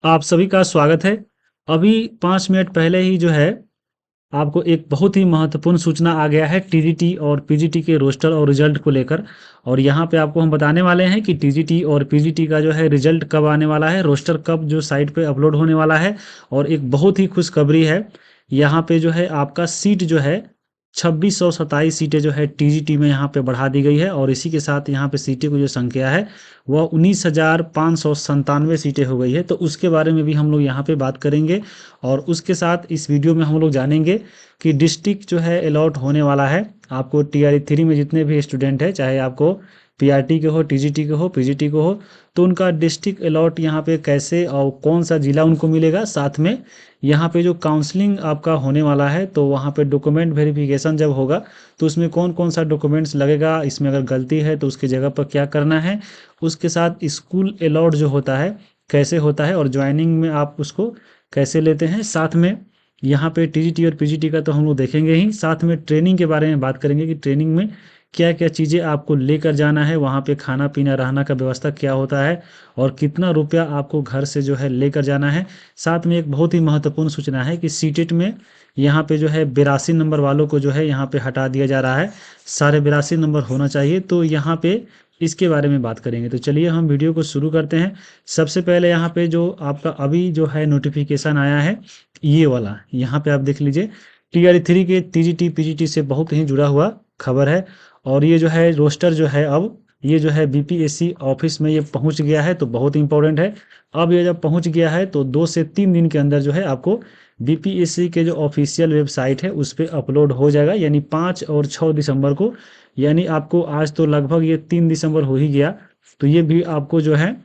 आप सभी का स्वागत है। अभी 5 मिनट पहले ही जो है आपको एक बहुत ही महत्वपूर्ण सूचना आ गया है टीजीटी और पीजीटी के रोस्टर और रिजल्ट को लेकर। और यहाँ पे आपको हम बताने वाले हैं कि टीजीटी और पीजीटी का जो है रिजल्ट कब आने वाला है, रोस्टर कब जो साइट पे अपलोड होने वाला है। और एक बहुत ही खुशखबरी है, यहाँ पे जो है आपका सीट जो है 2627 सीटें जो है टीजीटी में यहाँ पे बढ़ा दी गई है। और इसी के साथ यहाँ पे सीटें की जो संख्या है वह 19,597 सीटें हो गई है। तो उसके बारे में भी हम लोग यहाँ पे बात करेंगे। और उसके साथ इस वीडियो में हम लोग जानेंगे कि डिस्ट्रिक्ट जो है अलॉट होने वाला है आपको टीआरई 3 में जितने भी स्टूडेंट है, चाहे आपको पीआरटी के हो, टीजीटी के हो, पीजीटी के हो, तो उनका डिस्ट्रिक्ट अलॉट यहाँ पे कैसे और कौन सा जिला उनको मिलेगा। साथ में यहाँ पे जो काउंसलिंग आपका होने वाला है तो वहाँ पे डॉक्यूमेंट वेरिफिकेशन जब होगा तो उसमें कौन कौन सा डॉक्यूमेंट्स लगेगा, इसमें अगर गलती है तो उसकी जगह पर क्या करना है। उसके साथ स्कूल अलॉट जो होता है कैसे होता है और ज्वाइनिंग में आप उसको कैसे लेते हैं। साथ में यहाँ पे टीजीटी और पीजीटी का तो हम लोग देखेंगे ही, साथ में ट्रेनिंग के बारे में बात करेंगे कि ट्रेनिंग में क्या क्या चीज़ें आपको लेकर जाना है, वहाँ पे खाना पीना रहना का व्यवस्था क्या होता है और कितना रुपया आपको घर से जो है लेकर जाना है। साथ में एक बहुत ही महत्वपूर्ण सूचना है कि सीटेट में यहाँ पे जो है 82 नंबर वालों को जो है यहाँ पे हटा दिया जा रहा है, साढ़े 82 नंबर होना चाहिए। तो यहाँ पे इसके बारे में बात करेंगे। तो चलिए हम वीडियो को शुरू करते हैं। सबसे पहले यहाँ पे जो आपका अभी जो है नोटिफिकेशन आया है ये वाला, यहाँ पे आप देख लीजिए टीआरई 3 के टीजीटी पीजीटी से बहुत ही जुड़ा हुआ खबर है। और ये जो है रोस्टर जो है अब ये जो है बीपीएससी ऑफिस में ये पहुंच गया है, तो बहुत इंपॉर्टेंट है। अब ये जब पहुंच गया है तो 2 से 3 दिन के अंदर जो है आपको बीपीएससी के जो ऑफिशियल वेबसाइट है उस पर अपलोड हो जाएगा, यानी 5 और 6 दिसंबर को। यानी आपको आज तो लगभग ये 3 दिसंबर हो ही गया, तो ये भी आपको जो है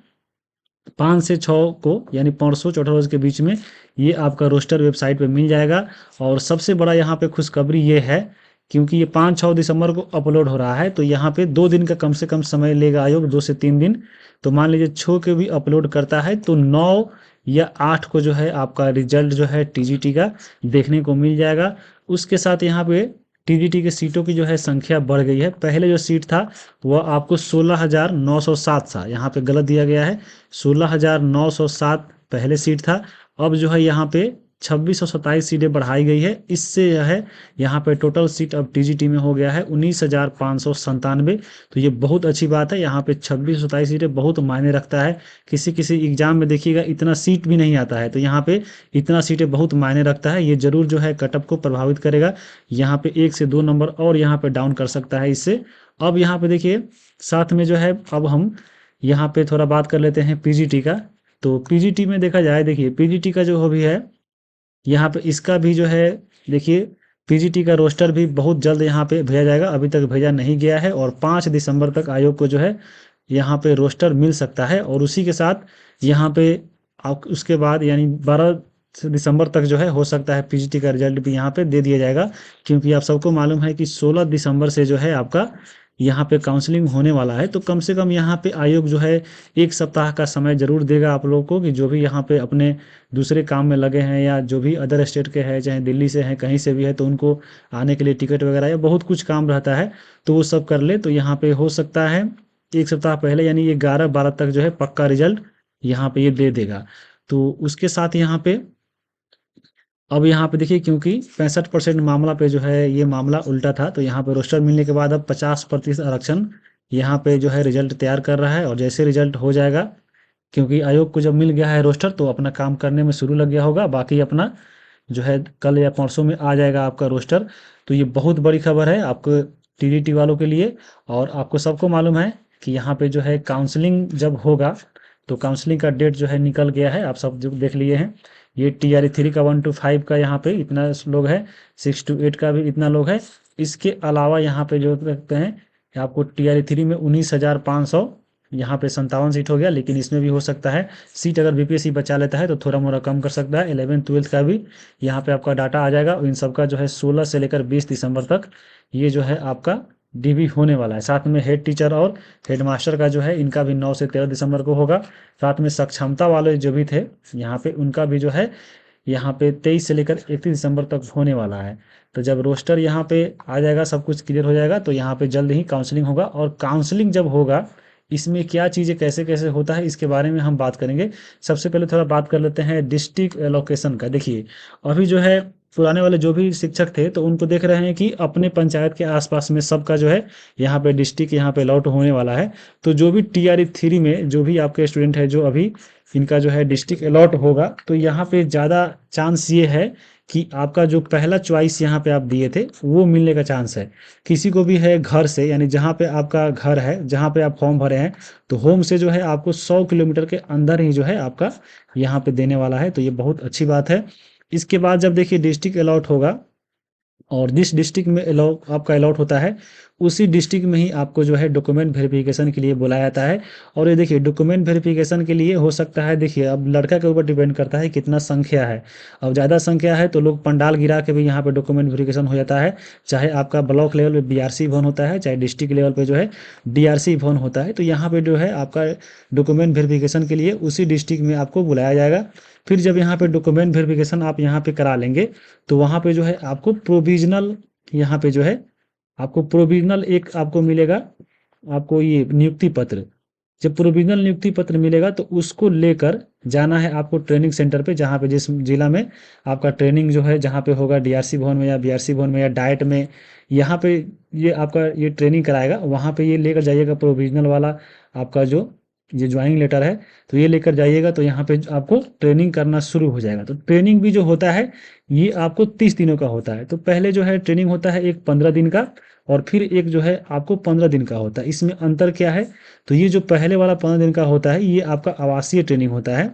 5 से 6 को यानी परसों चौथा रोज के बीच में ये आपका रोस्टर वेबसाइट पे मिल जाएगा। और सबसे बड़ा यहाँ पे खुशखबरी ये है, क्योंकि ये 5-6 दिसंबर को अपलोड हो रहा है तो यहाँ पे 2 दिन का कम से कम समय लेगा आयोग, 2 से 3 दिन। तो मान लीजिए 6 के भी अपलोड करता है तो 9 या 8 को जो है आपका रिजल्ट जो है टीजीटी का देखने को मिल जाएगा। उसके साथ यहाँ पे टीजीटी के सीटों की जो है संख्या बढ़ गई है। पहले जो सीट था वह आपको 16,907 था, यहाँ पे गलत दिया गया है, 16,907 पहले सीट था। अब जो है यहाँ पे 2627 सीटें बढ़ाई गई है। इससे यह है यहाँ पे टोटल सीट अब टीजीटी में हो गया है 19,597। तो ये बहुत अच्छी बात है। यहाँ पे 2627 सीटें बहुत मायने रखता है। किसी किसी एग्जाम में देखिएगा इतना सीट भी नहीं आता है, तो यहाँ पे इतना सीटें बहुत मायने रखता है। ये जरूर जो है कटअप को प्रभावित करेगा, यहाँ पे 1 से 2 नंबर और यहाँ पे डाउन कर सकता है इससे। अब यहाँ पे देखिए साथ में जो है अब हम यहाँ पे थोड़ा बात कर लेते हैं पीजीटी का। तो पीजीटी में देखा जाए, देखिए पीजीटी का जो भी है यहाँ पे इसका भी जो है देखिए पीजीटी का रोस्टर भी बहुत जल्द यहाँ पे भेजा जाएगा, अभी तक भेजा नहीं गया है। और 5 दिसंबर तक आयोग को जो है यहाँ पे रोस्टर मिल सकता है। और उसी के साथ यहाँ पे आप उसके बाद यानी 12 दिसंबर तक जो है हो सकता है पीजीटी का रिजल्ट भी यहाँ पे दे दिया जाएगा, क्योंकि आप सबको मालूम है कि 16 दिसंबर से जो है आपका यहाँ पे काउंसलिंग होने वाला है। तो कम से कम यहाँ पे आयोग जो है 1 सप्ताह का समय जरूर देगा आप लोगों को, कि जो भी यहाँ पे अपने दूसरे काम में लगे हैं या जो भी अदर स्टेट के हैं, चाहे दिल्ली से हैं कहीं से भी है, तो उनको आने के लिए टिकट वगैरह या बहुत कुछ काम रहता है तो वो सब कर ले। तो यहाँ पे हो सकता है 1 सप्ताह पहले यानी ये 11-12 तक जो है पक्का रिजल्ट यहाँ पे ये दे देगा। तो उसके साथ यहाँ पे अब यहाँ पे देखिए क्योंकि 65% मामला पे जो है ये मामला उल्टा था, तो यहाँ पे रोस्टर मिलने के बाद अब 50% आरक्षण यहाँ पे जो है रिजल्ट तैयार कर रहा है। और जैसे रिजल्ट हो जाएगा, क्योंकि आयोग को जब मिल गया है रोस्टर तो अपना काम करने में शुरू लग गया होगा, बाकी अपना जो है कल या परसों में आ जाएगा आपका रोस्टर। तो ये बहुत बड़ी खबर है आपको टीडीटी वालों के लिए। और आपको सबको मालूम है कि यहाँ पे जो है काउंसलिंग जब होगा तो काउंसलिंग का डेट जो है निकल गया है, आप सब जो देख लिए हैं। ये टीआरई 3 का 1 to 5 का यहाँ पे इतना लोग है, 6 to 8 का भी इतना लोग है। इसके अलावा यहाँ पे जो रखते हैं आपको टीआरई 3 में 19,500 यहाँ पे 57 सीट हो गया, लेकिन इसमें भी हो सकता है सीट अगर बीपीएससी बचा लेता है तो थोड़ा मोड़ा कम कर सकता है। 11th 12th का भी यहाँ पे आपका डाटा आ जाएगा। इन सबका जो है 16 से लेकर 20 दिसंबर तक ये जो है आपका डीबी होने वाला है। साथ में हेड टीचर और हेड मास्टर का जो है इनका भी 9 से 13 दिसंबर को होगा। साथ में सक्षमता वाले जो भी थे यहाँ पे उनका भी जो है यहाँ पे 23 से लेकर 31 दिसंबर तक होने वाला है। तो जब रोस्टर यहाँ पे आ जाएगा, सब कुछ क्लियर हो जाएगा, तो यहाँ पे जल्द ही काउंसलिंग होगा। और काउंसलिंग जब होगा इसमें क्या चीज़ें कैसे-कैसे होता है इसके बारे में हम बात करेंगे। सबसे पहले थोड़ा बात कर लेते हैं डिस्ट्रिक्ट एलोकेशन का। देखिए, अभी जो है पुराने वाले जो भी शिक्षक थे तो उनको देख रहे हैं कि अपने पंचायत के आस-पास में सबका जो है यहाँ पे डिस्ट्रिक्ट यहाँ पे अलॉट होने वाला है। तो जो भी टीआरई 3 में जो भी आपके स्टूडेंट है जो अभी इनका जो है डिस्ट्रिक्ट अलॉट होगा, तो यहाँ पे ज़्यादा चांस ये है कि आपका जो पहला चॉइस यहाँ पे आप दिए थे, वो मिलने का चांस है। किसी को भी है घर से, यानी जहाँ पे आपका घर है, जहाँ पे आप फॉर्म भरे हैं, तो होम से जो है आपको 100 किलोमीटर के अंदर ही जो है आपका यहाँ पे देने वाला है, तो ये बहुत अच्छी बात है। इसके बाद जब देखिए डिस्ट्रिक्ट अलॉट होगा और जिस डिस्ट्रिक्ट में आपका अलॉट होता है, उसी डिस्ट्रिक्ट में ही आपको जो है डॉक्यूमेंट वेरिफिकेशन के लिए बुलाया जाता है। और ये देखिए डॉक्यूमेंट वेरिफिकेशन के लिए हो सकता है, देखिए अब लड़का के ऊपर डिपेंड करता है कितना संख्या है। अब ज़्यादा संख्या है तो लोग पंडाल गिरा के भी यहाँ पे डॉक्यूमेंट वेरिफिकेशन हो जाता है। चाहे आपका ब्लॉक लेवल पे बीआरसी भवन होता है, चाहे डिस्ट्रिक्ट लेवल पे जो है डीआरसी भवन होता है। तो यहाँ पे जो है आपका डॉक्यूमेंट वेरिफिकेशन के लिए उसी डिस्ट्रिक्ट में आपको बुलाया जाएगा। फिर जब यहाँ पे डॉक्यूमेंट वेरिफिकेशन आप यहाँ पे करा लेंगे, तो वहाँ पे जो है आपको प्रोविज़नल यहाँ पे जो है आपको प्रोविज़नल एक आपको मिलेगा, आपको ये नियुक्ति पत्र। जब प्रोविज़नल नियुक्ति पत्र मिलेगा तो उसको लेकर जाना है आपको ट्रेनिंग सेंटर पे, जहाँ पे जिस जिला में आपका ट्रेनिंग जो है जहाँ पे होगा डीआरसी भवन में या बीआरसी भवन में या डाइट में, यहाँ पे ये आपका ये ट्रेनिंग कराएगा, वहाँ पे ये लेकर जाइएगा प्रोविज़नल वाला आपका जो ये ज्वाइनिंग लेटर है, तो ये लेकर जाइएगा। तो यहाँ पे आपको ट्रेनिंग करना शुरू हो जाएगा। तो ट्रेनिंग भी जो होता है ये आपको 30 दिनों का होता है। तो पहले जो है ट्रेनिंग होता है एक 15 दिन का, और फिर एक जो है आपको 15 दिन का होता है। इसमें अंतर क्या है, तो ये जो पहले वाला 15 दिन का होता है ये आपका आवासीय ट्रेनिंग होता है।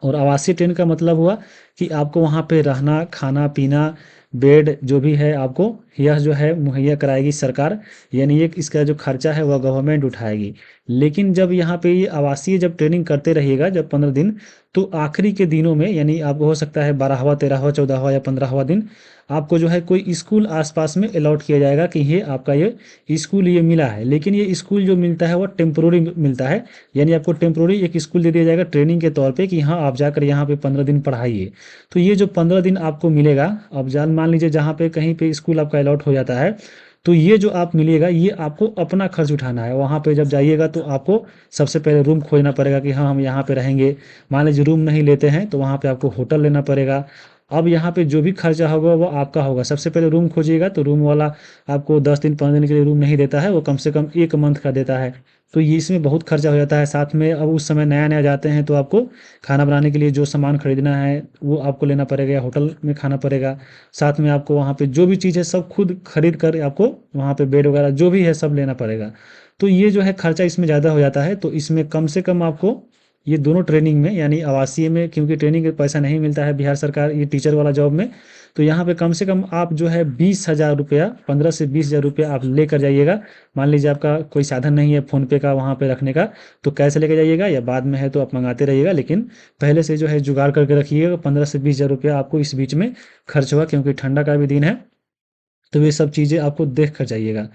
और आवासीय ट्रेन का मतलब हुआ कि आपको वहाँ पे रहना, खाना पीना, बेड जो भी है आपको यह जो है मुहैया कराएगी सरकार, यानी एक इसका जो खर्चा है वह गवर्नमेंट उठाएगी। लेकिन जब यहाँ पे ये आवासीय जब ट्रेनिंग करते रहिएगा जब 15 दिन, तो आखिरी के दिनों में यानी आपको हो सकता है 12वां 13वां 14वां या 15वां दिन आपको जो है कोई स्कूल आसपास में अलॉट किया जाएगा कि ये आपका ये स्कूल ये मिला है। लेकिन ये स्कूल जो मिलता है वो टेम्पोररी मिलता है, यानी आपको टेम्पोररी एक स्कूल दे दिया जाएगा ट्रेनिंग के तौर पे कि हाँ आप जाकर यहाँ पे 15 दिन पढ़ाइए। तो ये जो 15 दिन आपको मिलेगा, अब जान मान लीजिए जहाँ पे कहीं पे स्कूल आपका अलॉट हो जाता है, तो ये जो आप मिलेगा ये आपको अपना खर्च उठाना है। वहाँ पे जब जाइएगा तो आपको सबसे पहले रूम खोजना पड़ेगा कि हाँ हम यहाँ पे रहेंगे। मान लीजिए रूम नहीं लेते हैं तो वहाँ पे आपको होटल लेना पड़ेगा। अब यहाँ पे जो भी खर्चा होगा वो आपका होगा। सबसे पहले रूम खोजिएगा तो रूम वाला आपको 10 दिन 15 दिन के लिए रूम नहीं देता है, वो कम से कम 1 मंथ का देता है। तो ये इसमें बहुत खर्चा हो जाता है। साथ में अब उस समय नया-नया जाते हैं तो आपको खाना बनाने के लिए जो सामान खरीदना है वो आपको लेना पड़ेगा या होटल में खाना पड़ेगा। साथ में आपको वहाँ पे जो भी चीज़ है सब खुद खरीद कर आपको वहाँ पे बेड वगैरह जो भी है सब लेना पड़ेगा। तो ये जो है खर्चा इसमें ज़्यादा हो जाता है। तो इसमें कम से कम आपको ये दोनों ट्रेनिंग में यानी आवासीय में, क्योंकि ट्रेनिंग का पैसा नहीं मिलता है बिहार सरकार ये टीचर वाला जॉब में, तो यहाँ पे कम से कम आप जो है 20,000 रुपया 15 से 20,000 रुपया आप लेकर जाइएगा। मान लीजिए आपका कोई साधन नहीं है फ़ोन पे का वहाँ पे रखने का, तो कैश लेके जाइएगा या बाद में है तो आप मंगाते रहिएगा, लेकिन पहले से जो है जुगाड़ करके रखिएगा। 15 से 20,000 रुपया आपको इस बीच में खर्च होगा, क्योंकि ठंडा का भी दिन है। तो ये सब चीज़ें आपको देख कर जाइएगा।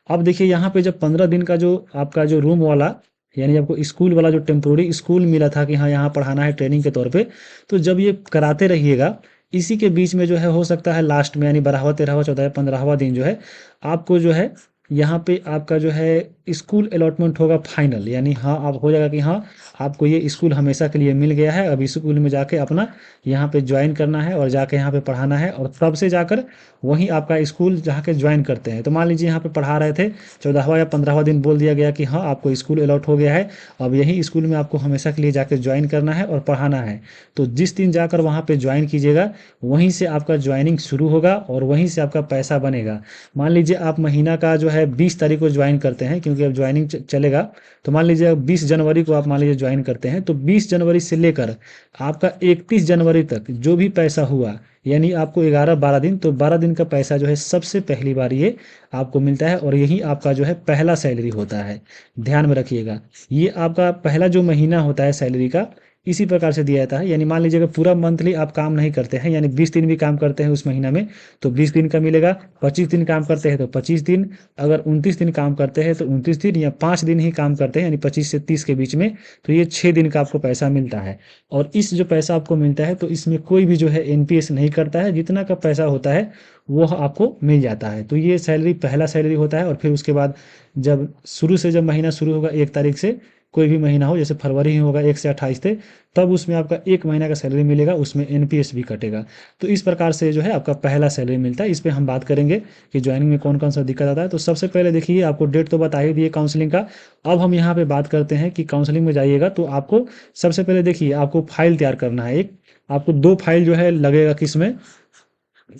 अब देखिए यहाँ पे जब 15 दिन का जो आपका जो रूम वाला यानी आपको स्कूल वाला जो टेम्पोररी स्कूल मिला था कि हाँ यहाँ पढ़ाना है ट्रेनिंग के तौर पे, तो जब ये कराते रहिएगा इसी के बीच में जो है हो सकता है लास्ट में यानी 12वां 13वां 14वां 15वां दिन जो है आपको जो है यहाँ पे आपका जो है स्कूल अलॉटमेंट होगा फाइनल, यानी हाँ आप हो जाएगा कि हाँ आपको ये स्कूल हमेशा के लिए मिल गया है। अब स्कूल में जाके अपना यहाँ पे ज्वाइन करना है और जाके यहाँ पे पढ़ाना है, और तब से जाकर वहीं आपका स्कूल जहाँ के ज्वाइन करते हैं। तो मान लीजिए यहाँ पे पढ़ा रहे थे 14वां या 15वां दिन बोल दिया गया कि हाँ आपको स्कूल अलॉट हो गया है, अब यही स्कूल में आपको हमेशा के लिए जाकर ज्वाइन करना है और पढ़ाना है। तो जिस दिन जाकर वहाँ पे ज्वाइन कीजिएगा वहीं से आपका ज्वाइनिंग शुरू होगा और वहीं से आपका पैसा बनेगा। मान लीजिए आप महीना का जो है 20 तारीख को ज्वाइन करते हैं, क्योंकि अब ज्वाइनिंग चलेगा, तो मान लीजिए 20 जनवरी को आप मान लीजिए ज्वाइन करते हैं, तो 20 जनवरी से लेकर आपका 31 जनवरी तक जो भी पैसा हुआ, यानी आपको 11-12 दिन, तो 12 दिन का पैसा जो है सबसे पहली बार ये आपको मिलता है और यही आपका जो है पहला सैलरी होता है। ध्यान में रखिएगा, ये आपका पहला जो महीना होता है सैलरी का, इसी प्रकार से दिया जाता है। यानी मान लीजिए अगर पूरा मंथली आप काम नहीं करते हैं, यानी 20 दिन भी काम करते हैं उस महीना में, तो 20 दिन का मिलेगा। 25 दिन काम करते हैं तो 25 दिन, अगर 29 दिन काम करते हैं तो 29 दिन, या 5 दिन ही काम करते हैं यानी 25 से 30 के बीच में, तो ये 6 दिन का आपको पैसा मिलता है। और इस जो पैसा आपको मिलता है तो इसमें कोई भी जो है एनपीएस नहीं करता है, जितना का पैसा होता है वो आपको मिल जाता है। तो ये सैलरी पहला सैलरी होता है। और फिर उसके बाद जब शुरू से, जब महीना शुरू होगा 1 तारीख से, कोई भी महीना हो, जैसे फरवरी ही होगा 1 से 28 तक, तब उसमें आपका 1 महीना का सैलरी मिलेगा, उसमें एनपीएस भी कटेगा। तो इस प्रकार से जो है आपका पहला सैलरी मिलता है। इस पे हम बात करेंगे कि ज्वाइनिंग में कौन कौन सा दिक्कत आता है। तो सबसे पहले देखिए, आपको डेट तो बता ही दिए काउंसलिंग का। अब हम यहाँ पे बात करते हैं कि काउंसलिंग में जाइएगा तो आपको सबसे पहले देखिए आपको फाइल तैयार करना है। एक आपको 2 फाइल जो है लगेगा किसमें,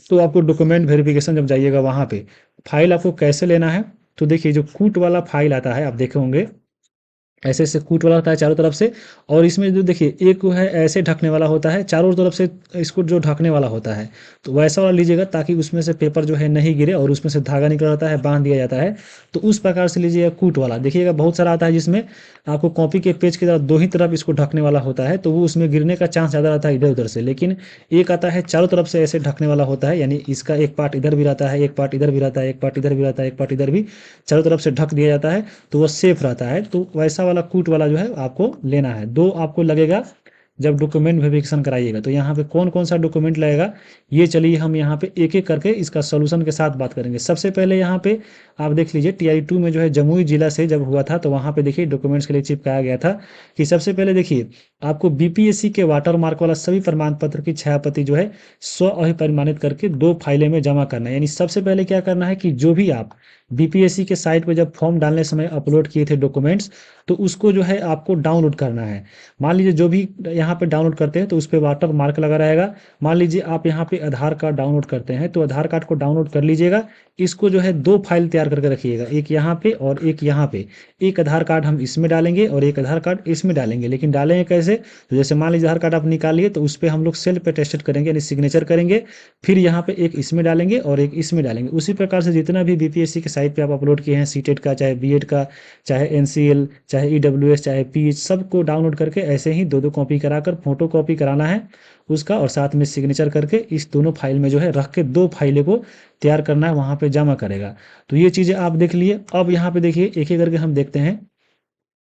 तो आपको डॉक्यूमेंट वेरिफिकेशन जब जाइएगा वहाँ पे फाइल आपको कैसे लेना है, तो देखिए जो कूट वाला फाइल आता है, आप देखे होंगे ऐसे ऐसे कूट वाला होता है चारों तरफ से। और इसमें जो देखिए एक वो है ऐसे ढकने वाला होता है, चारों तरफ से इसको जो ढकने वाला होता है, तो वैसा वाला लीजिएगा ताकि उसमें से पेपर जो है नहीं गिरे, और उसमें से धागा निकल आता है, बांध दिया जाता है। तो उस प्रकार से लीजिएगा कूट वाला। देखिएगा बहुत सारा आता है जिसमें आपको कॉपी के पेज की तरफ 2 ही तरफ इसको ढकने वाला होता है, तो वो उसमें गिरने का चांस ज़्यादा रहता है इधर उधर से। लेकिन एक आता है चारों तरफ से ऐसे ढकने वाला होता है, यानी इसका एक पार्ट इधर भी रहता है, एक पार्ट इधर भी रहता है, एक पार्ट इधर भी रहता है, एक पार्ट इधर भी, चारों तरफ से ढक दिया जाता है, तो वो सेफ रहता है। तो वैसा वाला कूट वाला जो है आपको लेना है। 2 आपको लगेगा जब डॉक्यूमेंट वेरिफिकेशन कराइएगा। तो यहाँ पे कौन कौन सा डॉक्यूमेंट लगेगा, ये चलिए हम यहाँ पे एक एक करके इसका सोल्यूशन के साथ बात करेंगे। सबसे पहले यहाँ पे आप देख लीजिए TI2 में जो है जमुई जिला से जब हुआ था, तो वहाँ पे देखिए डॉक्यूमेंट्स के लिए चिपकाया गया था कि सबसे पहले देखिए आपको बीपीएससी के वाटर मार्क वाला सभी प्रमाण पत्र की छायाप्रति जो है स्व अभिप्रमाणित करके 2 फाइलें में जमा करना है। यानी सबसे पहले क्या करना है कि जो भी आप बीपीएससी के साइट पे जब फॉर्म डालने समय अपलोड किए थे डॉक्यूमेंट्स, तो उसको जो है आपको डाउनलोड करना है। मान लीजिए जो भी यहाँ पे डाउनलोड करते हैं तो उस पे वाटर मार्क लगा रहेगा। मान लीजिए आप यहाँ पे आधार कार्ड डाउनलोड करते हैं, तो आधार कार्ड को डाउनलोड कर लीजिएगा। इसको जो है 2 फाइल तैयार करके रखिएगा, एक यहाँ पे और एक यहाँ पे। एक आधार कार्ड हम इसमें डालेंगे और एक आधार कार्ड इसमें डालेंगे। लेकिन डालेंगे कैसे, तो जैसे मान लीजिए आधार कार्ड आप निकाल लिए, तो उस पर हम लोग सेल्फ अटेस्टेड करेंगे यानी सिग्नेचर करेंगे। फिर यहाँ पे एक इसमें डालेंगे और एक इसमें डालेंगे। उसी प्रकार से जितना भी बीपीएससी के साइट पे आप अपलोड किए हैं, सीटेट का, चाहे बीएड का, चाहे एनसीएल, चाहे ईडब्ल्यूएस, चाहे पीएच, सबको डाउनलोड करके ऐसे ही 2-2 कॉपी कराकर फोटो कॉपी कराना है उसका, और साथ में सिग्नेचर करके इस दोनों फाइल में जो है रख के 2 फाइलें को तैयार करना है, वहाँ पे जमा करेगा। तो ये चीज़ें आप देख लिए। अब यहाँ पे देखिए एक एक करके हम देखते हैं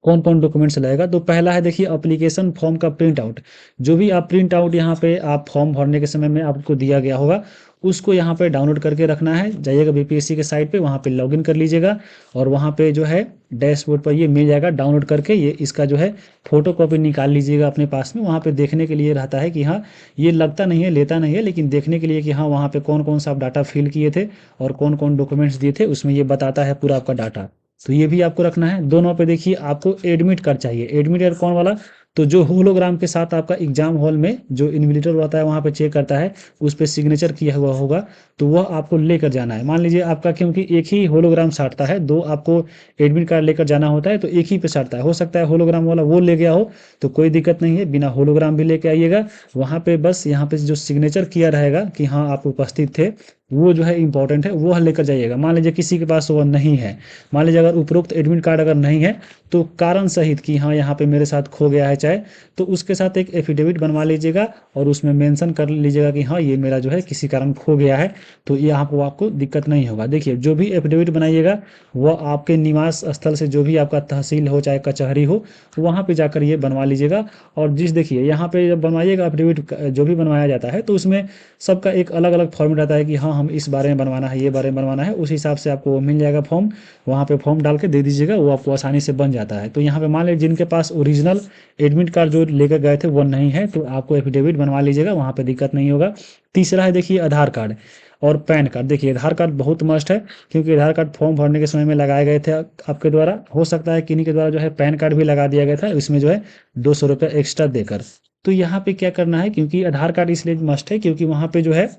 कौन कौन डॉक्यूमेंट्स लगेगा। तो पहला है देखिए एप्लीकेशन फॉर्म का प्रिंट आउट। जो भी आप प्रिंट आउट यहाँ पे आप फॉर्म भरने के समय में आपको दिया गया होगा, उसको यहाँ पे डाउनलोड करके रखना है। जाइएगा बीपीएससी के साइट पे, वहाँ पे लॉगिन कर लीजिएगा, और वहाँ पे जो है डैशबोर्ड पर ये मिल जाएगा डाउनलोड करके। ये इसका जो है फोटो कॉपी निकाल लीजिएगा अपने पास में। वहाँ पे देखने के लिए रहता है कि हाँ, ये लगता नहीं है, लेता नहीं है, लेकिन देखने के लिए कि हाँ वहाँ पे कौन कौन सा आप डाटा फिल किए थे और कौन कौन डॉक्यूमेंट्स दिए थे, उसमें ये बताता है पूरा आपका डाटा। तो ये भी आपको रखना है। दोनों पे देखिए आपको एडमिट कार्ड चाहिए। एडमिट कार्ड कौन वाला, तो जो होलोग्राम के साथ आपका एग्जाम हॉल में जो इन्विजिलेटर होता है वहाँ पे चेक करता है, उस पे सिग्नेचर किया हुआ होगा, तो वह आपको लेकर जाना है। मान लीजिए आपका, क्योंकि एक ही होलोग्राम साटता है, 2 आपको एडमिट कार्ड लेकर जाना होता है, तो एक ही पे साटता है। हो सकता है होलोग्राम वाला वो ले गया हो, तो कोई दिक्कत नहीं है, बिना होलोग्राम भी लेके आइएगा। वहाँ पे बस यहाँ पे जो सिग्नेचर किया रहेगा कि हाँ आप उपस्थित थे, वो जो है इंपॉर्टेंट है, वो लेकर जाइएगा। मान लीजिए किसी के पास वो नहीं है, मान लीजिए अगर उपरोक्त एडमिट कार्ड अगर नहीं है, तो कारण सहित कि हाँ यहाँ पे मेरे साथ खो गया है चाहे, तो उसके साथ एक एफिडेविट बनवा लीजिएगा और उसमें मेंशन कर लीजिएगा कि हाँ ये मेरा जो है किसी कारण खो गया है, तो यहाँ पर आपको दिक्कत नहीं होगा। देखिए जो भी एफिडेविट बनाइएगा वह आपके निवास स्थल से, जो भी आपका तहसील हो चाहे कचहरी हो, वहाँ पे जाकर ये बनवा लीजिएगा। और जिस देखिए यहाँ पे जब बनवाइएगा एफिडेविट जो भी बनवाया जाता है, तो उसमें सबका एक अलग अलग फॉर्मेट आता है कि हाँ हम इस बारे में बनवाना है, ये बारे में बनवाना है, उस हिसाब से आपको मिल जाएगा फॉर्म। वहाँ पे फॉर्म डाल के दे दीजिएगा, वो आपको आसानी से बन जाता है। तो यहाँ पे मान लीजिए जिनके पास ओरिजिनल एडमिट कार्ड जो लेकर गए थे वो नहीं है, तो आपको एफिडेविट बनवा लीजिएगा, वहाँ पे दिक्कत नहीं होगा। तीसरा है देखिए आधार कार्ड और पैन कार्ड। देखिए आधार कार्ड बहुत मस्ट है, क्योंकि आधार कार्ड फॉर्म भरने के समय में लगाए गए थे आपके द्वारा। हो सकता है किन्हीं के द्वारा जो है पैन कार्ड भी लगा दिया गया था, इसमें जो है 200 रुपये एक्स्ट्रा देकर। तो यहाँ पे क्या करना है, क्योंकि आधार कार्ड इसलिए मस्ट है क्योंकि वहाँ पे जो है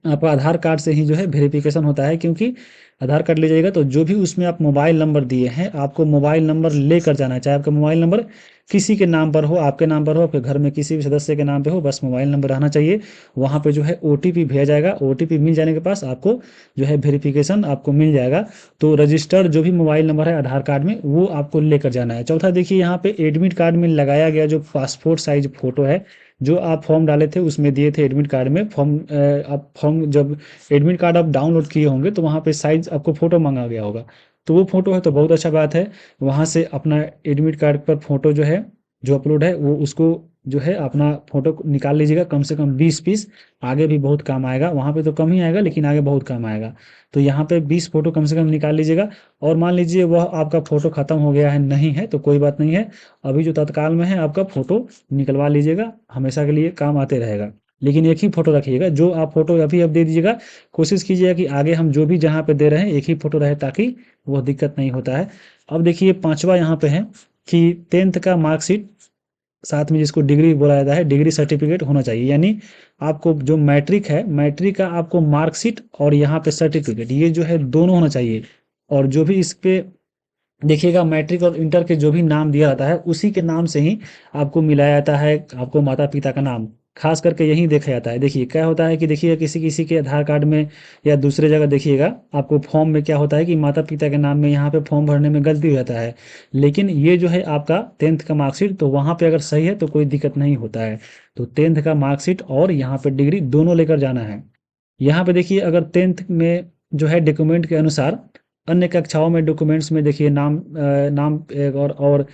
आपका आधार कार्ड से ही जो है वेरिफिकेशन होता है। क्योंकि आधार कार्ड ले जाइएगा तो जो भी उसमें आप मोबाइल नंबर दिए हैं, आपको मोबाइल नंबर लेकर जाना है। चाहे आपका मोबाइल नंबर किसी के नाम पर हो, आपके नाम पर हो, आपके घर में किसी भी सदस्य के नाम पे हो, बस मोबाइल नंबर रहना चाहिए। वहाँ पे जो है ओटीपी भेजा जाएगा, ओटीपी मिल जाने के पास आपको जो है वेरिफिकेशन आपको मिल जाएगा। तो रजिस्टर्ड जो भी मोबाइल नंबर है आधार कार्ड में वो आपको लेकर जाना है। चौथा देखिए यहाँ पे एडमिट कार्ड में लगाया गया जो पासपोर्ट साइज फोटो है, जो आप फॉर्म डाले थे उसमें दिए थे एडमिट कार्ड में फॉर्म, आप फॉर्म जब एडमिट कार्ड आप डाउनलोड किए होंगे तो वहाँ पे साइज आपको फोटो मांगा गया होगा। तो वो फोटो है तो बहुत अच्छा बात है, वहाँ से अपना एडमिट कार्ड पर फोटो जो है जो अपलोड है वो उसको जो है अपना फोटो निकाल लीजिएगा, कम से कम 20 पीस। आगे भी बहुत काम आएगा, वहाँ पे तो कम ही आएगा लेकिन आगे बहुत काम आएगा। तो यहाँ पे 20 फोटो कम से कम निकाल लीजिएगा। और मान लीजिए वह आपका फोटो खत्म हो गया है, नहीं है तो कोई बात नहीं है, अभी जो तत्काल में है आपका फोटो निकलवा लीजिएगा, हमेशा के लिए काम आते रहेगा। लेकिन एक ही फोटो रखिएगा, जो आप फोटो अभी अब दे दीजिएगा, कोशिश कीजिएगा कि आगे हम जो भी जहाँ पे दे रहे हैं एक ही फोटो रहे ताकि वो दिक्कत नहीं होता है। अब देखिए पांचवा यहाँ पे है कि 10th का मार्कशीट, साथ में जिसको डिग्री बोला जाता है, डिग्री सर्टिफिकेट होना चाहिए। यानी आपको जो मैट्रिक है, मैट्रिक का आपको मार्कशीट और यहाँ पे सर्टिफिकेट, ये जो है दोनों होना चाहिए। और जो भी इस पे देखिएगा मैट्रिक और इंटर के जो भी नाम दिया जाता है उसी के नाम से ही आपको मिलाया जाता है, आपको माता पिता का नाम खास करके यही देखा जाता है। देखिए क्या होता है कि देखिए किसी किसी के आधार कार्ड में या दूसरे जगह देखिएगा आपको फॉर्म में क्या होता है कि माता पिता के नाम में यहाँ पे फॉर्म भरने में गलती हो जाता है। लेकिन ये जो है आपका 10th का मार्कशीट, तो वहाँ पे अगर सही है तो कोई दिक्कत नहीं होता है। तो 10th का मार्कशीट और यहाँ पे डिग्री दोनों लेकर जाना है। यहाँ पे देखिए अगर 10th में जो है डॉक्यूमेंट के अनुसार अन्य कक्षाओं में डॉक्यूमेंट्स में देखिए नाम और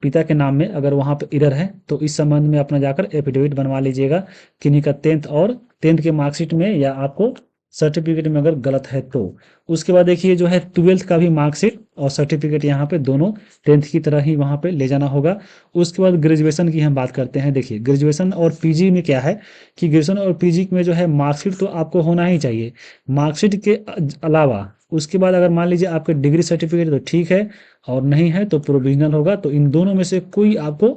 पिता के नाम में अगर वहाँ पे एरर है तो इस संबंध में अपना जाकर एफिडेविट बनवा लीजिएगा, किन्हीं का 10th और 10th के मार्कशीट में या आपको सर्टिफिकेट में अगर गलत है तो। उसके बाद देखिए जो है 12th का भी मार्कशीट और सर्टिफिकेट यहाँ पे दोनों 10th की तरह ही वहाँ पे ले जाना होगा। उसके बाद ग्रेजुएशन की हम बात करते हैं। देखिए ग्रेजुएशन और पीजी में क्या है कि ग्रेजुएशन और पीजी में जो है मार्कशीट तो आपको होना ही चाहिए। मार्कशीट के अलावा उसके बाद अगर मान लीजिए आपके डिग्री सर्टिफिकेट तो ठीक है, और नहीं है तो प्रोविजनल होगा। तो इन दोनों में से कोई आपको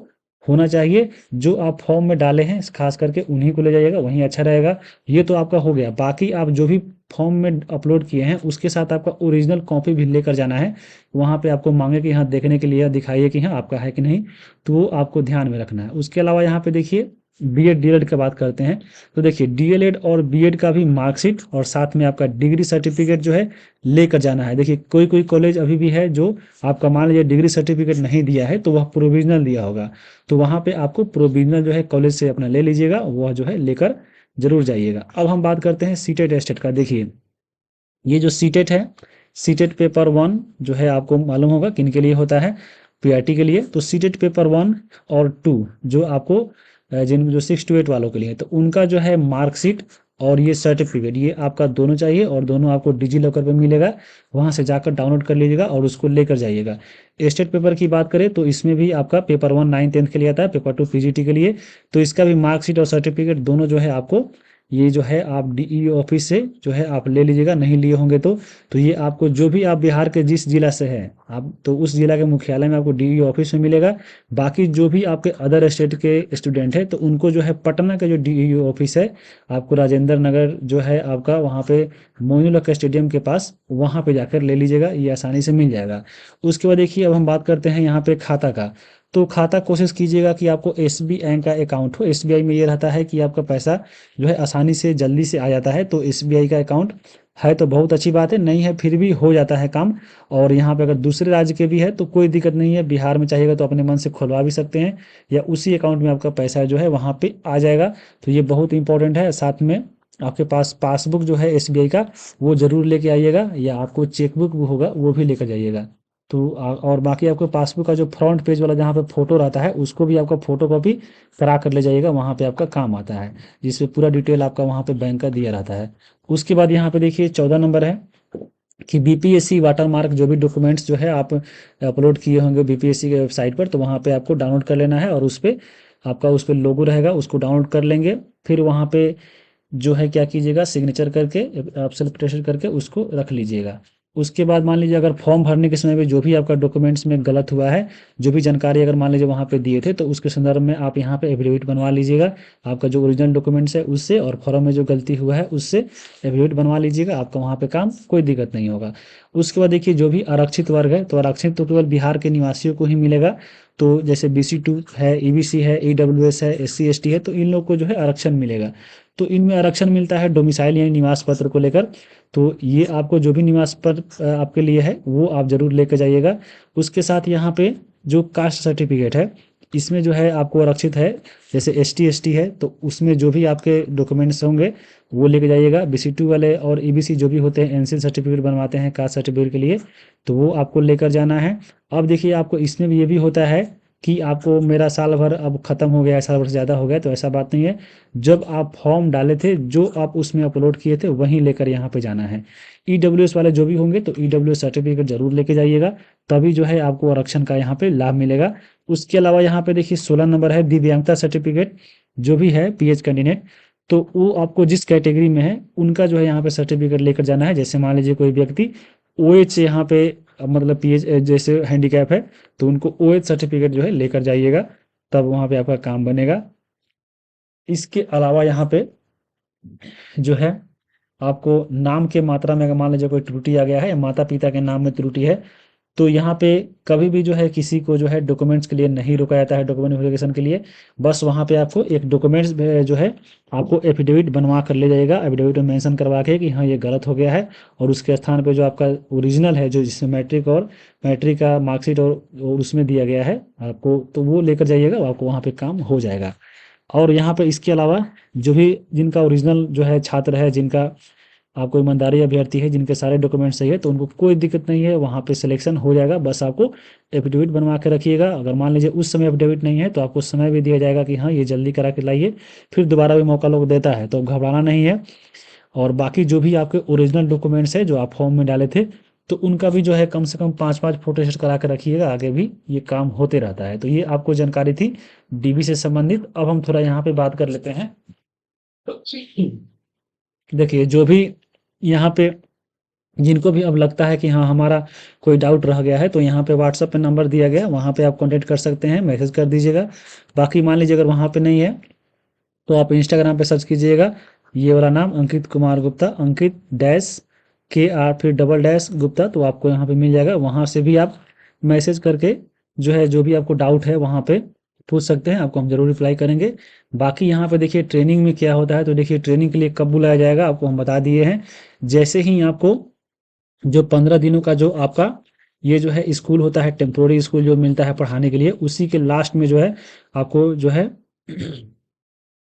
होना चाहिए, जो आप फॉर्म में डाले हैं खास करके उन्हीं को ले जाइएगा, वहीं अच्छा रहेगा। ये तो आपका हो गया। बाकी आप जो भी फॉर्म में अपलोड किए हैं उसके साथ आपका ओरिजिनल कॉपी भी लेकर जाना है। वहाँ पे आपको मांगे कि हाँ देखने के लिए दिखाइए कि हाँ आपका है कि नहीं, तो वो आपको ध्यान में रखना है। उसके अलावा यहाँ पे देखिए बीएड डीएलएड की बात करते हैं। तो देखिए डीएलएड और बीएड का भी मार्कशीट और साथ में आपका डिग्री सर्टिफिकेट जो है लेकर जाना है। देखिए कोई कोई कॉलेज अभी भी है जो आपका मान लीजिए डिग्री सर्टिफिकेट नहीं दिया है तो वह प्रोविजनल दिया होगा, तो वहाँ पे आपको प्रोविजनल जो है कॉलेज से अपना ले लीजिएगा, वह जो है लेकर जरूर जाइएगा। अब हम बात करते हैं सीटेट एस्टेट का। देखिए ये जो सीटेट है, सीटेट पेपर 1 जो है आपको मालूम होगा किन के लिए होता है, पीआरटी के लिए। तो सीटेट पेपर 1 और 2 जो आपको जिन जो 6 to 8 वालों के लिए है, तो उनका जो है मार्कशीट और ये सर्टिफिकेट ये आपका दोनों चाहिए, और दोनों आपको डिजी लॉकर पे मिलेगा, वहाँ से जाकर डाउनलोड कर लीजिएगा और उसको लेकर जाइएगा। स्टेट पेपर की बात करें तो इसमें भी आपका पेपर 1 9 10th के लिए आता है, पेपर 2 पीजीटी के लिए। तो इसका भी मार्कशीट और सर्टिफिकेट दोनों जो है आपको ये जो है आप डीईओ ऑफिस से जो है आप ले लीजिएगा, नहीं लिए होंगे तो ये आपको जो भी आप बिहार के जिस जिला से है आप, तो उस जिला के मुख्यालय में आपको डीईओ ऑफिस में मिलेगा। बाकी जो भी आपके अदर स्टेट के स्टूडेंट है तो उनको जो है पटना का जो डीईओ ऑफिस है आपको राजेंद्र नगर जो है आपका वहाँ पे मोइनुलहक स्टेडियम के पास, वहाँ पे जाकर ले लीजिएगा, ये आसानी से मिल जाएगा। उसके बाद देखिए अब हम बात करते हैं यहाँ पे खाता का। तो खाता कोशिश कीजिएगा कि आपको एसबीआई का अकाउंट हो। एसबीआई में ये रहता है कि आपका पैसा जो है आसानी से जल्दी से आ जाता है, तो एसबीआई का अकाउंट है तो बहुत अच्छी बात है, नहीं है फिर भी हो जाता है काम। और यहाँ पे अगर दूसरे राज्य के भी है तो कोई दिक्कत नहीं है, बिहार में चाहिएगा तो अपने मन से खुलवा भी सकते हैं, या उसी अकाउंट में आपका पैसा जो है वहाँ पे आ जाएगा। तो ये बहुत इंपॉर्टेंट है। साथ में आपके पास पासबुक जो है एसबीआई का वो जरूर लेके आइएगा, या आपको चेकबुक होगा वो भी लेकर जाइएगा। तो और बाकी आपको पासबुक का जो फ्रंट पेज वाला जहाँ पे फोटो रहता है उसको भी आपका फोटो कॉपी करा कर ले जाइएगा, वहाँ पे आपका काम आता है, जिसपे पूरा डिटेल आपका वहाँ पे बैंक का दिया रहता है। उसके बाद यहाँ पे देखिए 14 नंबर है कि बीपीएससी वाटरमार्क जो भी डॉक्यूमेंट्स जो है आप अपलोड किए होंगे बीपीएससी के वेबसाइट पर, तो वहाँ पे आपको डाउनलोड कर लेना है, और उस पे आपका उस पे लोगो रहेगा, उसको डाउनलोड कर लेंगे। फिर वहाँ पे जो है क्या कीजिएगा, सिग्नेचर करके आप सेल्फ अटेस्टेड करके उसको रख लीजिएगा। उसके बाद मान लीजिए अगर फॉर्म भरने के समय में जो भी आपका डॉक्यूमेंट्स में गलत हुआ है, जो भी जानकारी अगर मान लीजिए वहाँ पे दिए थे, तो उसके संदर्भ में आप यहाँ पे एफिडेविट बनवा लीजिएगा। आपका जो ओरिजिनल डॉक्यूमेंट्स है उससे, और फॉर्म में जो गलती हुआ है उससे एफिडेविट बनवा लीजिएगा। आपका वहाँ पे काम कोई दिक्कत नहीं होगा। उसके बाद देखिए जो भी आरक्षित वर्ग है, तो आरक्षित तो केवल बिहार के निवासियों को ही मिलेगा। तो जैसे BC2 है, EBC है, EWS है, SC ST है, तो इन लोग को जो है आरक्षण मिलेगा। तो इनमें आरक्षण मिलता है डोमिसाइल यानी निवास पत्र को लेकर। तो ये आपको जो भी निवास पत्र आपके लिए है वो आप ज़रूर लेकर जाइएगा। उसके साथ यहाँ पे जो कास्ट सर्टिफिकेट है, इसमें जो है आपको आरक्षित है, जैसे ST ST है तो उसमें जो भी आपके डॉक्यूमेंट्स होंगे वो लेके जाइएगा। BC2 वाले और EBC जो भी होते हैं NC सर्टिफिकेट बनवाते हैं कास्ट सर्टिफिकेट के लिए, तो वो आपको लेकर जाना है। अब देखिए आपको इसमें भी ये भी होता है कि आपको मेरा साल भर अब ख़त्म हो गया है, साल भर से ज़्यादा हो गया, तो ऐसा बात नहीं है। जब आप फॉर्म डाले थे, जो आप उसमें अपलोड किए थे वहीं लेकर यहाँ पे जाना है। EWS वाले जो भी होंगे तो EWS सर्टिफिकेट जरूर लेके जाइएगा, तभी जो है आपको आरक्षण का यहाँ पे लाभ मिलेगा। उसके अलावा यहाँ पे देखिए 16 नंबर है दिव्यांगता सर्टिफिकेट, जो भी है PH कैंडिडेट, तो वो आपको जिस कैटेगरी में है उनका जो है यहाँ पे सर्टिफिकेट लेकर जाना है। जैसे मान लीजिए कोई व्यक्ति OH यहाँ पे मतलब PH जैसे हैंडीकैप है, तो उनको OH सर्टिफिकेट जो है लेकर जाइएगा, तब वहाँ पे आपका काम बनेगा। इसके अलावा यहाँ पे जो है आपको नाम के मात्रा में अगर मान लीजिए कोई त्रुटि आ गया है, या माता पिता के नाम में त्रुटि है, तो यहाँ पे कभी भी जो है किसी को जो है डॉक्यूमेंट्स के लिए नहीं रोका जाता है, डॉक्यूमेंट वेरिफिकेशन के लिए। बस वहाँ पे आपको एक डॉक्यूमेंट्स जो है आपको एफिडेविट बनवा कर ले जाएगा, एफिडेविट में मेंशन करवा के कि हाँ ये गलत हो गया है, और उसके स्थान पे जो आपका ओरिजिनल है, जो जिसमें मैट्रिक का मार्कशीट और उसमें दिया गया है आपको, तो वो लेकर जाइएगा, आपको वहाँ पे काम हो जाएगा। और यहाँ पे इसके अलावा जो भी जिनका ओरिजिनल जो है छात्र है, जिनका आपको ईमानदारी अभ्यर्थी है, जिनके सारे डॉक्यूमेंट सही है, तो उनको कोई दिक्कत नहीं है, वहाँ पे सिलेक्शन हो जाएगा। बस आपको एफिडेविट बनवा के रखिएगा। अगर मान लीजिए उस समय एफिडेविट नहीं है तो आपको समय भी दिया जाएगा कि हाँ ये जल्दी करा के लाइए, फिर दोबारा भी मौका लोग देता है, तो घबराना नहीं है। और बाकी जो भी आपके ओरिजिनल डॉक्यूमेंट्स है जो आप फॉर्म में डाले थे, तो उनका भी जो है कम से कम 5-5 फोटो सेट करा के रखिएगा, आगे भी ये काम होते रहता है। तो ये आपको जानकारी थी DB से संबंधित। अब हम थोड़ा यहाँ पे बात कर लेते हैं। देखिए जो भी यहाँ पे जिनको भी अब लगता है कि हाँ हमारा कोई डाउट रह गया है, तो यहाँ पे व्हाट्सएप पे नंबर दिया गया है, वहाँ पे आप कांटेक्ट कर सकते हैं, मैसेज कर दीजिएगा। बाकी मान लीजिए अगर वहाँ पे नहीं है तो आप इंस्टाग्राम पे सर्च कीजिएगा, ये वाला नाम अंकित कुमार गुप्ता, अंकित डैश KR फिर डबल डैश गुप्ता, तो आपको यहाँ पे मिल जाएगा। वहाँ से भी आप मैसेज करके जो है जो भी आपको डाउट है वहाँ पे पूछ सकते हैं, आपको हम जरूर रिप्लाई करेंगे। बाकी यहाँ पे देखिए ट्रेनिंग में क्या होता है, तो देखिए ट्रेनिंग के लिए कब बुलाया जाएगा आपको हम बता दिए हैं। जैसे ही आपको जो 15 दिनों का जो आपका ये जो है स्कूल होता है, टेम्पोररी स्कूल जो मिलता है पढ़ाने के लिए, उसी के लास्ट में जो है आपको जो है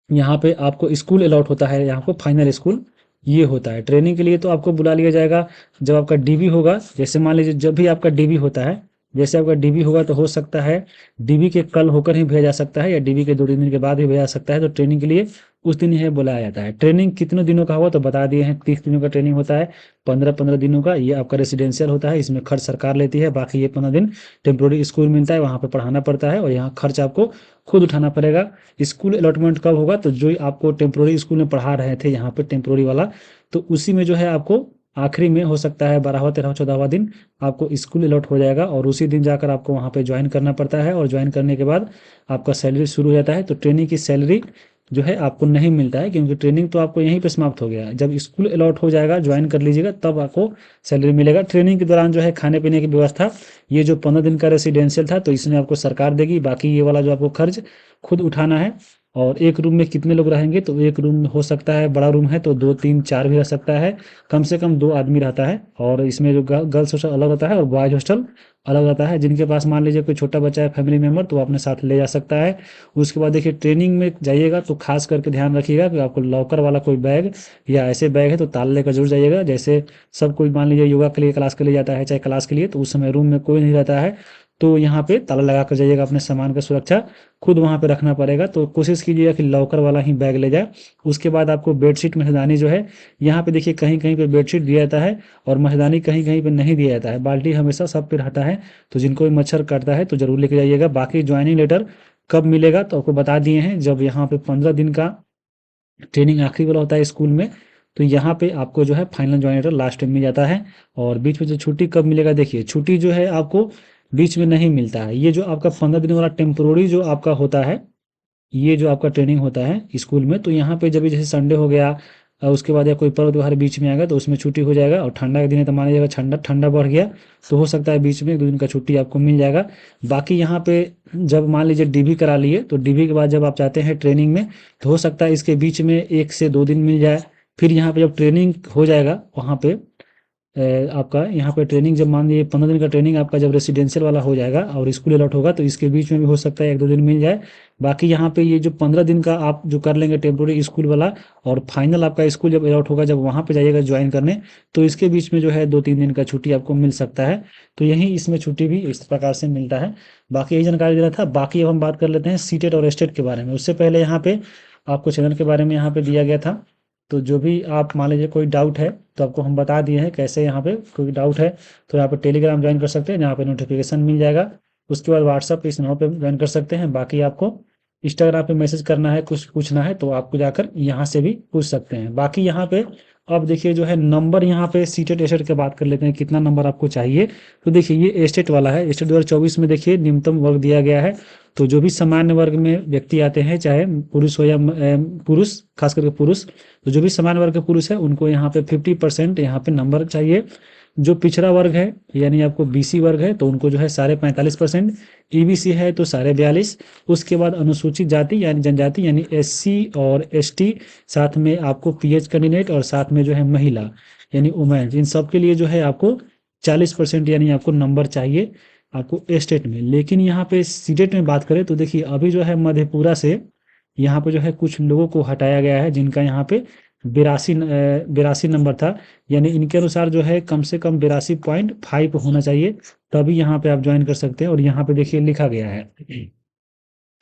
यहाँ पे आपको स्कूल अलॉट होता है, यहाँ पे फाइनल स्कूल ये होता है। ट्रेनिंग के लिए तो आपको बुला लिया जाएगा जब आपका DB होगा। जैसे मान लीजिए जब भी आपका DB होता है, जैसे आपका DB होगा तो हो सकता है DB के कल होकर ही भेजा सकता है, या DB के 2 दिन के बाद भी भेजा सकता है। तो ट्रेनिंग के लिए उस दिन ही बुलाया जाता है। ट्रेनिंग कितने दिनों का होगा तो बता दिए हैं, 30 दिनों का ट्रेनिंग होता है, 15-15 दिनों का। ये आपका रेसिडेंशियल होता है, इसमें खर्च सरकार लेती है। बाकी ये 15 दिन टेम्प्रोरी स्कूल मिलता है, वहाँ पे पढ़ाना पड़ता है, और यहाँ खर्च आपको खुद उठाना पड़ेगा। स्कूल अलॉटमेंट कब होगा, तो जो आपको टेम्प्रोरी स्कूल में पढ़ा रहे थे यहाँ पे टेम्प्रोरी वाला, तो उसी में जो है आपको आखिरी में हो सकता है 12वां 13वां 14वां दिन आपको स्कूल अलॉट हो जाएगा, और उसी दिन जाकर आपको वहाँ पे ज्वाइन करना पड़ता है। और ज्वाइन करने के बाद आपका सैलरी शुरू हो जाता है। तो ट्रेनिंग की सैलरी जो है आपको नहीं मिलता है, क्योंकि ट्रेनिंग तो आपको यहीं पे समाप्त हो गया। जब स्कूल अलॉट हो जाएगा, ज्वाइन कर लीजिएगा, तब आपको सैलरी मिलेगा। ट्रेनिंग के दौरान जो है खाने पीने की व्यवस्था, ये जो 15 दिन का रेसिडेंशियल था तो इसमें आपको सरकार देगी। बाकी ये वाला जो आपको खर्च खुद उठाना है। और एक रूम में कितने लोग रहेंगे, तो एक रूम हो सकता है, बड़ा रूम है तो 2-3-4 भी रह सकता है, कम से कम 2 आदमी रहता है। और इसमें जो गर्ल्स हॉस्टल अलग रहता है और बॉयज हॉस्टल अलग रहता है। जिनके पास मान लीजिए कोई छोटा बच्चा है, फैमिली मेम्बर, तो वो अपने साथ ले जा सकता है। उसके बाद देखिए ट्रेनिंग में जाइएगा तो खास करके ध्यान रखिएगा कि आपको लॉकर वाला कोई बैग या ऐसे बैग है तो ताला लेकर जरूर जाइएगा। जैसे सब कोई मान लीजिए योगा के लिए क्लास के लिए जाता है, चाहे क्लास के लिए, तो उस समय रूम में कोई नहीं रहता है, तो यहाँ पे ताला लगा कर जाइएगा। अपने सामान का सुरक्षा खुद वहाँ पे रखना पड़ेगा, तो कोशिश कीजिएगा कि लॉकर वाला ही बैग ले जाए। उसके बाद आपको बेडशीट मच्छरदानी जो है, यहाँ पे देखिए कहीं कहीं पे बेडशीट दिया जाता है और मच्छरदानी कहीं कहीं पे नहीं दिया जाता है। बाल्टी हमेशा सब पे रहता है, तो जिनको भी मच्छर काटता है तो जरूर लेके जाइएगा। बाकी ज्वाइनिंग लेटर कब मिलेगा तो आपको बता दिए हैं, जब यहाँ पे 15 दिन का ट्रेनिंग आखिरी वाला होता है स्कूल में, तो यहाँ पे आपको जो है फाइनल जॉइन लेटर लास्ट में मिल जाता है। और बीच में जो छुट्टी कब मिलेगा, देखिए छुट्टी जो है आपको बीच में नहीं मिलता है। ये जो आपका 15 दिन वाला टेम्पोररी जो आपका होता है, ये जो आपका ट्रेनिंग होता है स्कूल में, तो यहाँ पे जब भी जैसे संडे हो गया उसके बाद या कोई पर्व त्योहार बीच में आएगा तो उसमें छुट्टी हो जाएगा। और ठंडा के दिन है तो मान लीजिएगा ठंडा ठंडा बढ़ गया तो हो सकता है बीच में 1-2 दिन का छुट्टी आपको मिल जाएगा। बाकी यहाँ पे जब मान लीजिए डीवी करा लिए तो डीवी के बाद जब आप चाहते हैं ट्रेनिंग में तो हो सकता है इसके बीच में 1 से 2 दिन मिल जाए। फिर यहाँ पे जब ट्रेनिंग हो जाएगा वहाँ पे आपका यहाँ पे ट्रेनिंग जब मान लीजिए 15 दिन का ट्रेनिंग आपका जब रेसिडेंशियल वाला हो जाएगा और स्कूल अलॉट होगा तो इसके बीच में भी हो सकता है 1-2 दिन मिल जाए। बाकी यहाँ पे ये जो 15 दिन का आप जो कर लेंगे टेम्पोररी स्कूल वाला, और फाइनल आपका स्कूल जब अलॉट होगा जब वहाँ पे जाइएगा ज्वाइन करने, तो इसके बीच में जो है 2-3 दिन का छुट्टी आपको मिल सकता है। तो यही इसमें छुट्टी भी इस प्रकार से मिलता है। बाकी यही जानकारी देना था। बाकी अब हम बात कर लेते हैं सीटेट और एस्टेट के बारे में। उससे पहले यहाँ पे आपको चैनल के बारे में यहाँ पे दिया गया था, तो जो भी आप मान लीजिए कोई डाउट है तो आपको हम बता दिए हैं कैसे। यहाँ पे कोई डाउट है तो यहाँ पे टेलीग्राम ज्वाइन कर सकते हैं, जहाँ पे नोटिफिकेशन मिल जाएगा। उसके बाद व्हाट्सअप इस नंबर पे ज्वाइन कर सकते हैं। बाकी आपको इंस्टाग्राम पे मैसेज करना है, कुछ पूछना है तो आपको जाकर यहाँ से भी पूछ सकते हैं। बाकी यहाँ पे अब देखिए जो है नंबर, यहाँ पे सीटेट एस्टेट की बात कर लेते हैं, कितना नंबर आपको चाहिए। तो देखिए ये एस्टेट वाला है, एस्टेट 2024 में देखिए न्यूनतम वर्ग दिया गया है। तो जो भी सामान्य वर्ग में व्यक्ति आते हैं, चाहे पुरुष हो या पुरुष, खास करके पुरुष, तो जो भी सामान्य वर्ग के पुरुष है उनको यहाँ पे 50% यहाँ पे नंबर चाहिए। जो पिछड़ा वर्ग है यानी आपको बीसी वर्ग है तो उनको जो है 45.5%, ईबीसी है तो 42.5%। उसके बाद अनुसूचित जाति यानी जनजाति यानी एससी और एसटी, साथ में आपको पीएच कैंडिडेट और साथ में जो है महिला यानी वुमेन, इन सब के लिए जो है आपको 40% यानी आपको नंबर चाहिए आपको एस्टेट में। लेकिन यहाँ पे सीटेट में बात करें तो देखिए अभी जो है मधेपुरा से यहाँ पे जो है कुछ लोगों को हटाया गया है जिनका यहाँ पे 82 नंबर था। यानी इनके अनुसार जो है कम से कम 82.5 होना चाहिए, तभी यहाँ पे आप ज्वाइन कर सकते हैं। और यहाँ पे देखिए लिखा गया है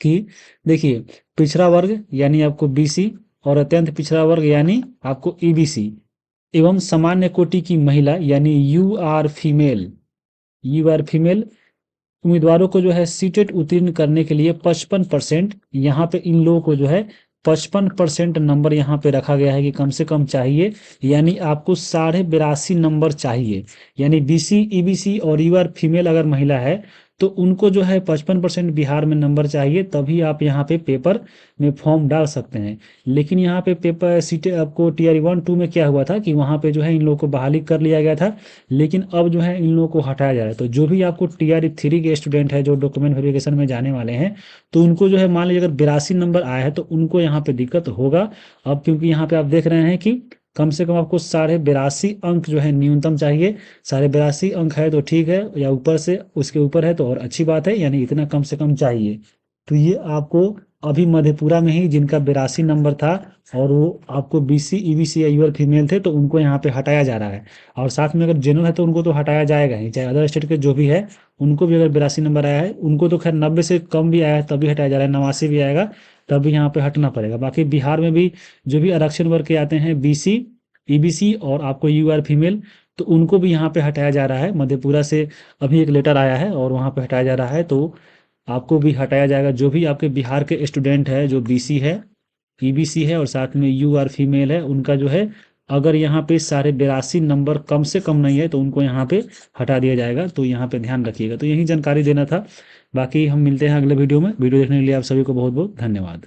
कि देखिए पिछड़ा वर्ग यानी आपको बीसी और अत्यंत पिछड़ा वर्ग यानी आपको ईबीसी एवं सामान्य कोटि की महिला यानी यू आर फीमेल उम्मीदवारों को जो है सीटेट उत्तीर्ण करने के लिए 55%, यहाँ पे इन लोगों को जो है 55% नंबर यहाँ पे रखा गया है कि कम से कम चाहिए। यानी आपको 82.5 नंबर चाहिए। यानी बीसी, ईबीसी और यूआर फीमेल अगर महिला है तो उनको जो है 55% बिहार में नंबर चाहिए, तभी आप यहाँ पे पेपर में फॉर्म डाल सकते हैं। लेकिन यहाँ पे पेपर सीटें आपको टीआर 1-2 में क्या हुआ था कि वहाँ पे जो है इन लोगों को बहाली कर लिया गया था, लेकिन अब जो है इन लोगों को हटाया जा रहा है। तो जो भी आपको टीआर 3 के स्टूडेंट है जो डॉक्यूमेंट वेरिफिकेशन में जाने वाले हैं, तो उनको जो है मान लीजिए अगर 82 नंबर आया है तो उनको यहाँ पे दिक्कत होगा। अब क्योंकि यहाँ पे आप देख रहे हैं कि कम से कम आपको 82.5 अंक जो है न्यूनतम चाहिए। 82.5 अंक है तो ठीक है, या ऊपर से उसके ऊपर है तो और अच्छी बात है, यानी इतना कम से कम चाहिए। तो ये आपको अभी मधेपुरा में ही जिनका 82 नंबर था और वो आपको बीसी, ईबीसी या यूआर फीमेल थे तो उनको यहाँ पे हटाया जा रहा है। और साथ में अगर जनरल है तो उनको तो हटाया जाएगा ही, चाहे अदर स्टेट के जो भी है उनको भी अगर 82 नंबर आया है, उनको तो खैर 90 से कम भी आया है तभी हटाया जा रहा है, 89 भी आएगा तभी यहाँ पे हटना पड़ेगा। बाकी बिहार में भी जो भी आरक्षण वर्ग के आते हैं बीसी, ईबीसी और आपको यूआर फीमेल, तो उनको भी यहाँ पे हटाया जा रहा है। मधेपुरा से अभी एक लेटर आया है और वहाँ पे हटाया जा रहा है, तो आपको भी हटाया जाएगा। जो भी आपके बिहार के स्टूडेंट है जो बीसी है, ईबीसी है और साथ में यूआर फीमेल है, उनका जो है अगर यहाँ पे 82.5 नंबर कम से कम नहीं है तो उनको यहाँ पे हटा दिया जाएगा। तो यहाँ पे ध्यान रखिएगा। तो यही जानकारी देना था। बाकी हम मिलते हैं अगले वीडियो में। वीडियो देखने के लिए आप सभी को बहुत बहुत धन्यवाद।